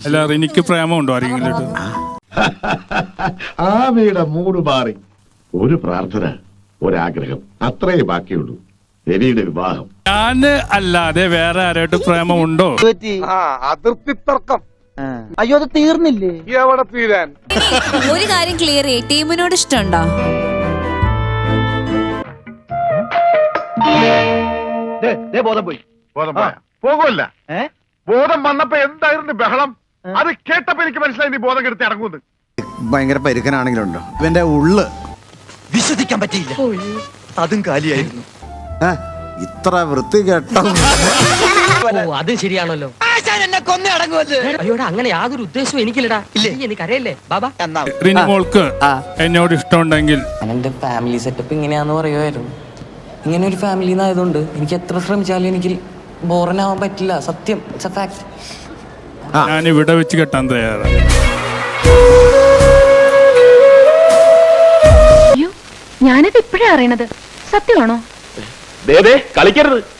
അല്ല റിനിക്ക് പ്രേമമുണ്ടോ ആരെങ്കിലും? ആമയുടെ മൂട് മാറി. ഒരു പ്രാർത്ഥന, ഒരാഗ്രഹം, അത്രേ ബാക്കിയുള്ളൂ. രവിയുടെ വിവാഹം. ഞാന് അല്ലാതെ വേറെ ആരായിട്ട് പ്രേമമുണ്ടോ? അതിർത്തി തർക്കം. അയ്യോ അത് തീർന്നില്ലേ? എവിടെ തീരാൻ? ഒരു കാര്യം ക്ലിയർ ചെയ്യേ, ടീമിനോട് ഇഷ്ടമുണ്ടോ? ബോധം പോയി. ബോധം പോകുമല്ല. ബോധം വന്നപ്പോ എന്തായിരുന്നു ബഹളം? അത് കേട്ടപ്പോ എനിക്ക് മനസ്സിലായി നീ ബോധം കെടുത്തി ഇറങ്ങുന്നത്. ഭയങ്കര പരുക്കനാണെങ്കിലുണ്ടോ ഇവന്റെ ഉള്ള് വിശ്വസിക്കാൻ പറ്റിയില്ല. അതും കാലിയായിരുന്നു. ഇത്ര വൃത്തി കേട്ട അത് ശരിയാണല്ലോ. അയ്യോടാ, അങ്ങനെ യാതൊരു ഉദ്ദേശവും എനിക്കില്ലടാ. എനിക്കറിയല്ലേ ബാബാ. റിനി മോൾക്ക് എന്നോട് ഇഷ്ടമുണ്ടെങ്കിൽ എന്റെ ഫാമിലി സെറ്റപ്പ് ഇങ്ങനെയാന്ന് പറയുമായിരുന്നു. ഇങ്ങനെ ഒരു ഫാമിലി ആയതുകൊണ്ട് എനിക്ക് എത്ര ശ്രമിച്ചാലും എനിക്ക് ബോറനാവാൻ പറ്റില്ല. സത്യം, ഇറ്റ്സ് എ ഫാക്ട്. ഞാൻ ഇവിടെ വെച്ച് കെട്ടാൻ തയ്യാറാണ്. അയ്യോ, ഞാനിത് ഇപ്പോഴാ അറിയണത്. സത്യമാണോ? കളിക്കരുത്.